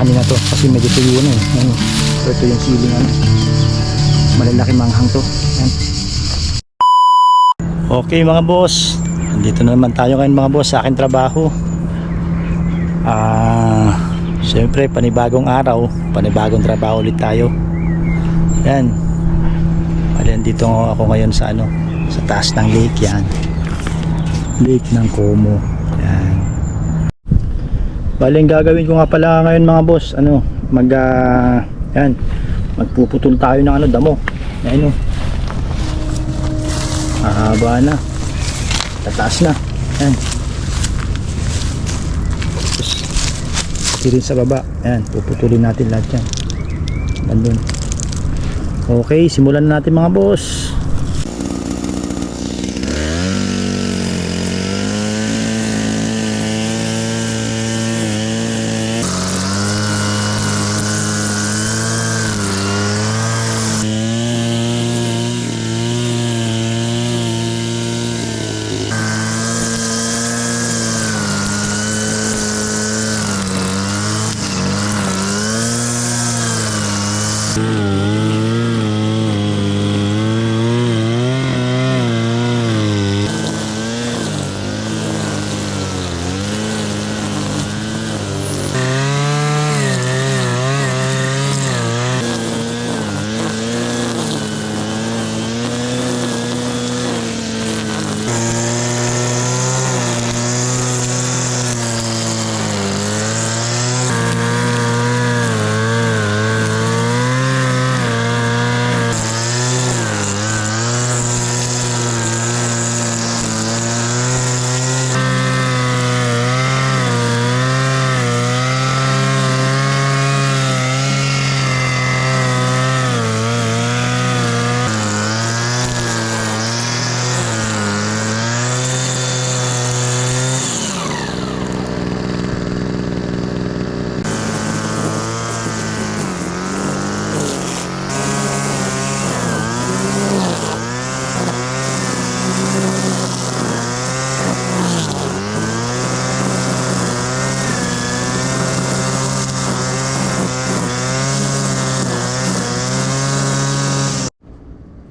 kanina to kasi medyo tuyo na eh. Ayan, so ito yung ceiling ano. Malalaki manghang to. Ayan. Okay mga boss, nandito na naman tayo ngayon mga boss sa aking trabaho. Siyempre panibagong araw, panibagong trabaho ulit tayo. Yan. Dito ako ngayon sa ano, sa taas ng lake yan. Lake ng Como. Yan. Bali ang gagawin ko nga pala ngayon mga boss, ano, yan, magpuputol tayo ng ano, damo. Yan o. Mahaba na. Tataas na. Yan. Tapos, rin sa baba. Yan, puputulin natin lahat yan. Nandun. Okay, simulan natin mga boss.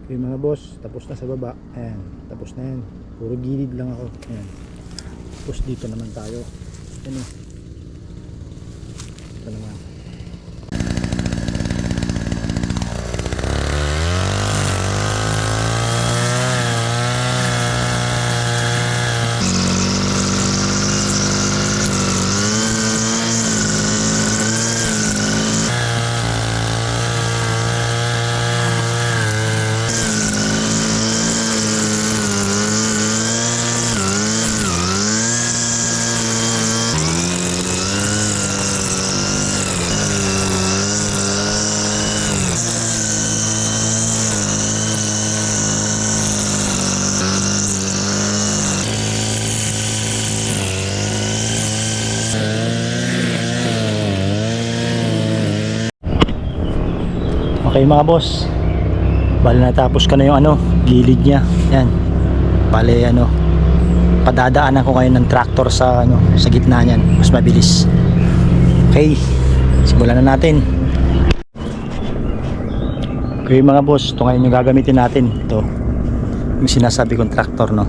Okay mga boss, tapos na sa baba. Ayan, tapos na yan. Puro gilid lang ako. Ayan. Tapos dito naman tayo. Ayan o. Ito naman. Okay mga boss, bali natapos ko na yung ano, gilid nya. Yan, bali ano, padadaanan ko ngayon ng tractor sa ano, sa gitna nyan, mas mabilis. Okay, simulan na natin. Okay mga boss, ito ngayon yung gagamitin natin. Ito yung sinasabi kong tractor, no,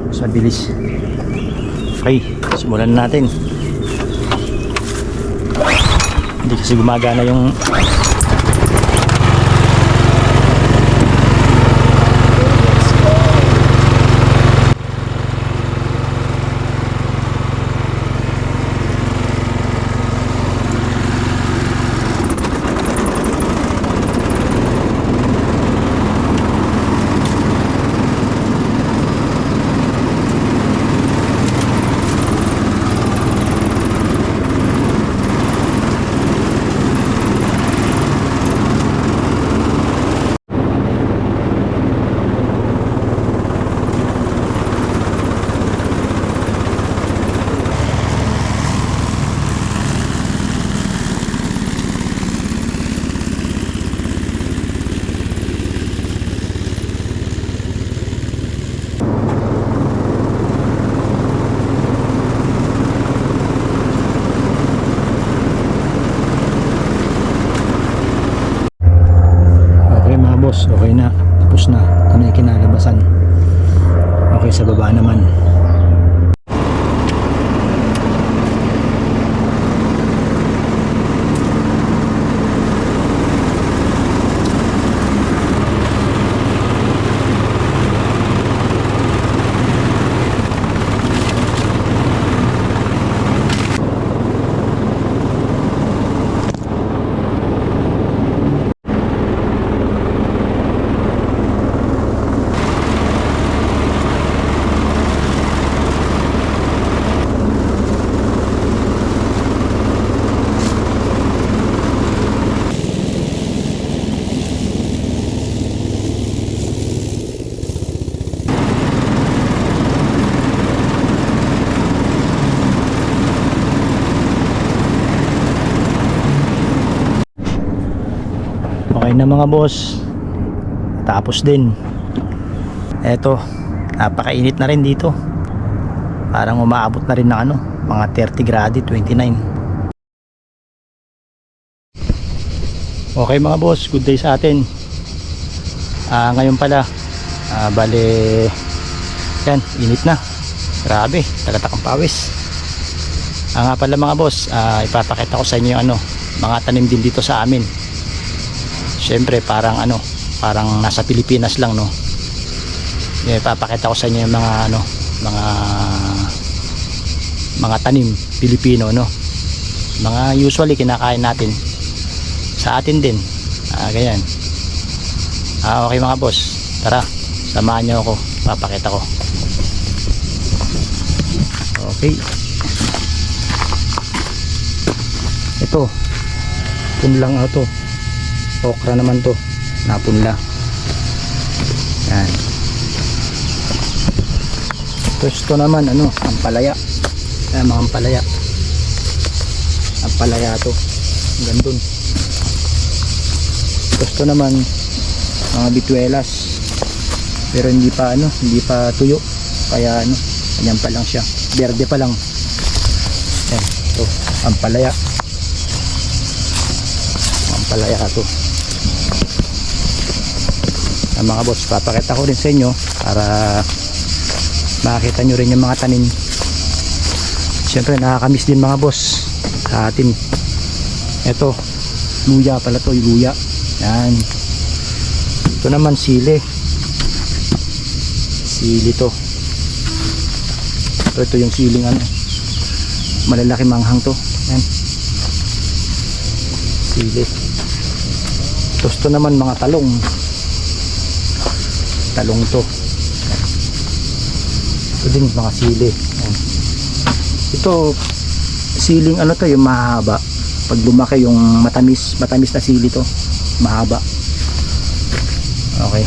mas mabilis. Okay, simulan na natin. Hindi kasi gumagana yung boss, okay na, tapos na. Ito na yung kinalabasan. Okay, sa baba naman. Okay na mga boss, tapos din. Eto, napakainit na rin dito. Parang umaabot na rin ng ano, mga 30 grado, 29. Okay mga boss, good day sa atin. Ngayon pala, bale, yan, init na. Grabe, tagatakang pawis. Nga pala mga boss, ipapakita ko sa inyo yung ano, mga tanim din dito sa amin. Siyempre parang ano, parang nasa Pilipinas lang, no. Ipapakita ko sa inyo yung mga ano, mga tanim Pilipino, no. Mga usually kinakain natin sa atin din. Ganyan. Okay mga boss, tara, samahan niyo ako, papakita ko. Okay. Ito, punlang ito. Okra naman to, napunla. Yan. Tapos ito naman ano, ampalaya. Mga ampalaya. Ampalaya to. Hanggang dun. Tapos ito naman mga bituelas. Pero hindi pa ano, hindi pa tuyo. Kaya ano, ganyan pa lang siya. Berde pa lang. Yan, ito, ampalaya. Ampalaya to. Mga boss, papakita ko rin sa inyo para makita nyo rin yung mga tanim. Siyempre nakakamiss din mga boss sa atin. Ito, luya pala to, luya. Yan. Ito naman sili. Sili to. Ito yung siling ano, malalaki manghang to. Yan. Sili. Tapos ito naman mga talong. Talong to. Ito din mga sili. Ayan. Ito siling ano to, yung mahaba. Pag lumaki yung matamis na sili to, mahaba. Okay.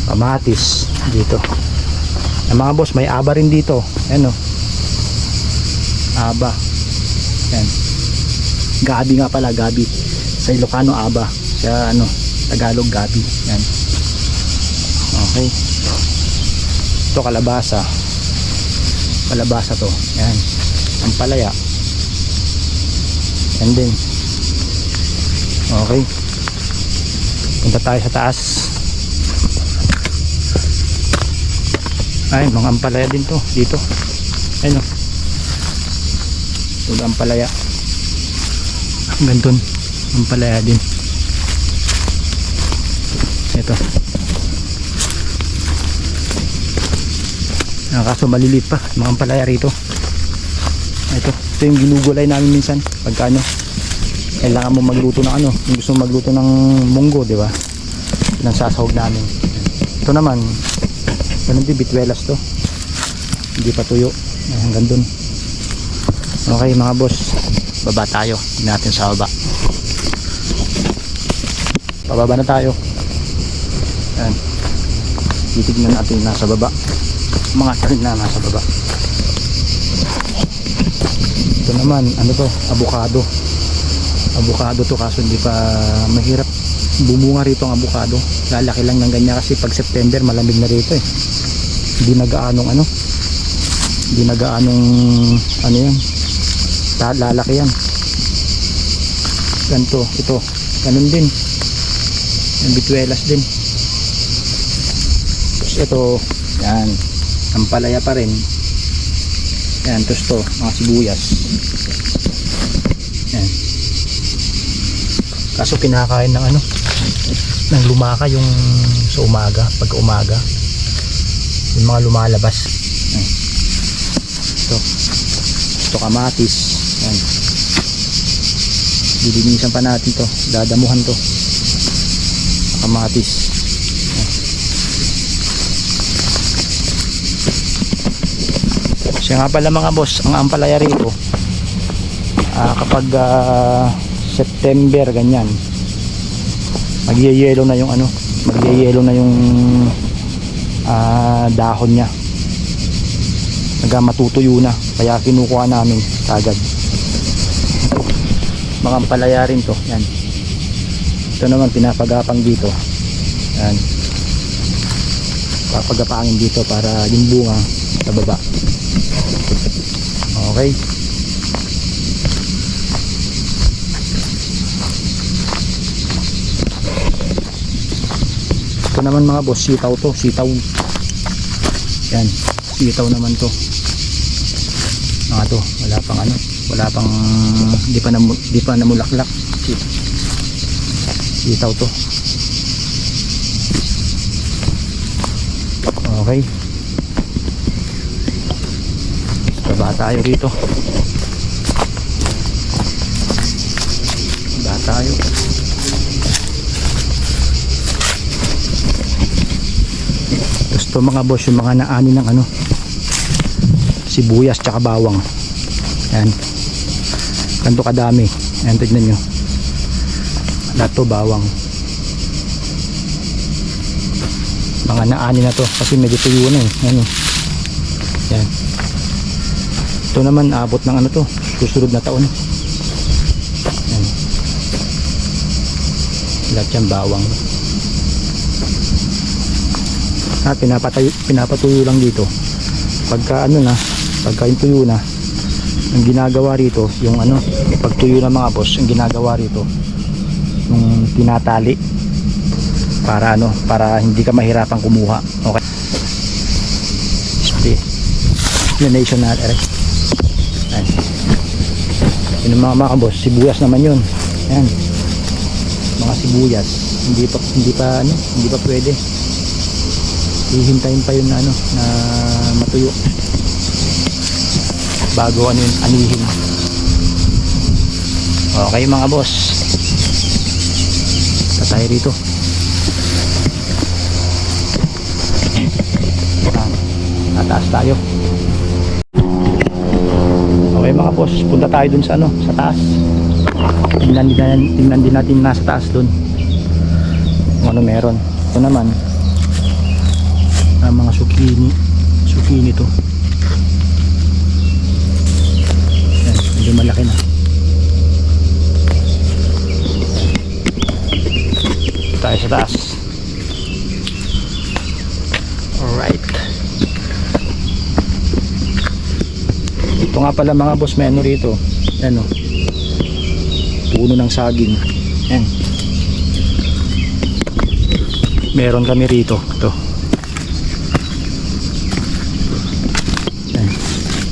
Kamatis dito. Mga boss, may aba rin dito. Ayan o. Aba. Ayan. Gabi nga pala, gabi. Sa Ilocano aba. Sa ano, Tagalog gabi. Yan. Okay. Ito kalabasa. Kalabasa to. Yan. Ampalaya. Yan din. Okay. Punta tayo sa taas. Ay, mga ampalaya din to. Dito. Ayun o. Ito ampalaya. Hanggang dun. Ampalaya din. Ito. Kaso maliliit pa mga ampalaya rito. Ito yung ginugulay namin minsan pagka ano, kailangan mo magluto ng ano, kung gusto mo magluto ng munggo, di ba? Nang sasahog namin. Ito naman, ganun din, bituelas to. Hindi pa tuyo. Hanggang dun. Okay mga boss, baba tayo. Tignan natin sa baba. Pababa na tayo. Ayan. Titignan natin nasa baba. Mga tanim na nasa baba. Ito naman, ano to? Avocado. Avocado to, kaso hindi pa mahirap bumunga rito ang avocado. Lalaki lang ng ganyan kasi pag September malamig na rito eh. Hindi nagaanong ano. Hindi nagaanong ano yan. Lalaki yan. Ganito, ito ganun din. Yung bituelas din. Tapos ito, yan, ampalaya pa rin. Yan, tapos to, mga sibuyas. Yan. Kaso kinakain ng ano, ng lumaka yung sa umaga, pagka umaga. Yung mga lumalabas. Yan. Ito kamatis. Yan. Didinisan pa natin to, dadamuhan to. Kamatis. Siya nga pala mga boss, ang ampalaya rito kapag September ganyan, magyeyelo na yung ano, magyeyelo na yung dahon niya, matutuyo na, kaya kinukuha namin kagad. Mga ampalaya rin to, yan. Ito naman pinapagapang dito, yan, papagapangin dito para yung bunga sa baba. Okay. Ito naman mga boss, sitaw to, sitaw. Yan, sitaw naman to. Mga to, wala pang ano, wala pang di pa namulaklak. Sitaw to. Okay. Baba tayo rito. Baba tayo. Gusto mga boss yung mga naani ng ano, sibuyas tsaka bawang. Yan. Ganito kadami. Yan, tignan nyo. Lahat to bawang. Mga naani na to kasi medyo tuyo na eh. Yan. Yan. Ito naman abot ng ano to, susunod na taon. Yan. Lahat yan bawang. Pinapatuyo lang dito. Pagka ano na, pagka yung tuyo na, ang ginagawa rito, yung ano, pagtuyo ng mga boss, ang ginagawa rito, yung tinatali para ano, para hindi ka mahirapang kumuha. Okay. Explanation na rin. Yung mga boss, sibuyas naman yun. Yan. Mga sibuyas, hindi pa pwede. Hihintayin pa yun na ano, na matuyo bago ano yun, anihin. Okay mga boss, tatay rito. Nataas tayo. Okay mga boss, punta tayo dun sa ano, sa taas. Tingnan din natin nasa taas dun kung ano meron. Ito naman mga zucchini to. Yan, medyo malaki na. Tayo sa taas. Alright. Ito nga pala mga boss, may ano rito. Yan o, puno ng saging. Yan, meron kami rito. Ito.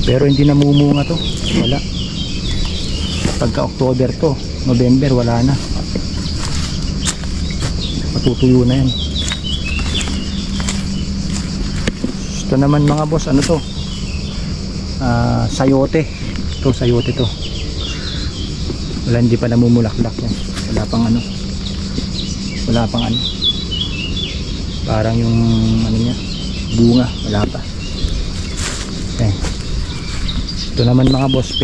Pero hindi namumunga to, wala. Pagka October to, November wala na, matutuyo na yan. Ito naman mga boss, ano to, sayote. Ito sayote to, wala, hindi pa namumulaklak yan. Wala pang ano, parang yung ano niya, bunga, wala pa. Okay. Ito naman mga boss,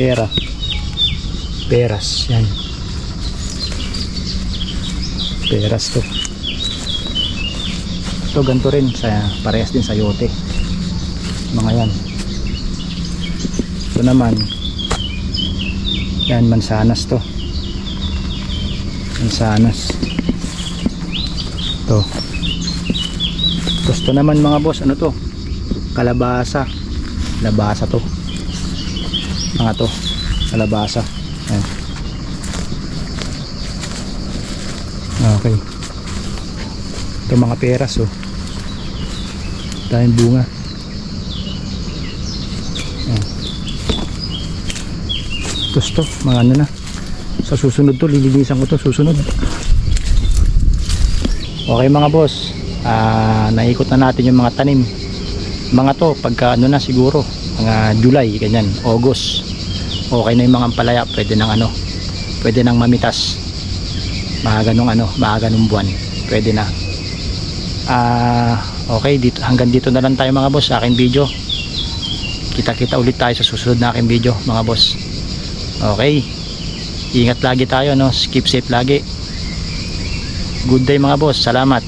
peras, yan. Peras to. Ito ganito rin, parehas din sayote. Mga yan. Ito naman, yan, mansanas to. Mansanas. Ito. Tapos ito naman mga boss, ano to? Kalabasa. Kalabasa to. Mga to, kalabasa. Ayan. Okay. Ito mga peras oh. Daming bunga. Ayan. Gusto, mga ano na. Sa susunod to, lilinisan ko to susunod. Okay mga boss, naikot na natin yung mga tanim. Mga to, pagka ano na siguro, mga July, ganyan, August. Okay na yung mga ampalaya, pwede nang ano, pwede nang mamitas. Mga ganong buwan, pwede na. Okay, dito, hanggang dito na lang tayo mga boss sa aking video. Kita-kita ulit tayo sa susunod na aking video mga boss. Okay, ingat lagi tayo, no? Keep safe lagi. Good day mga boss, salamat.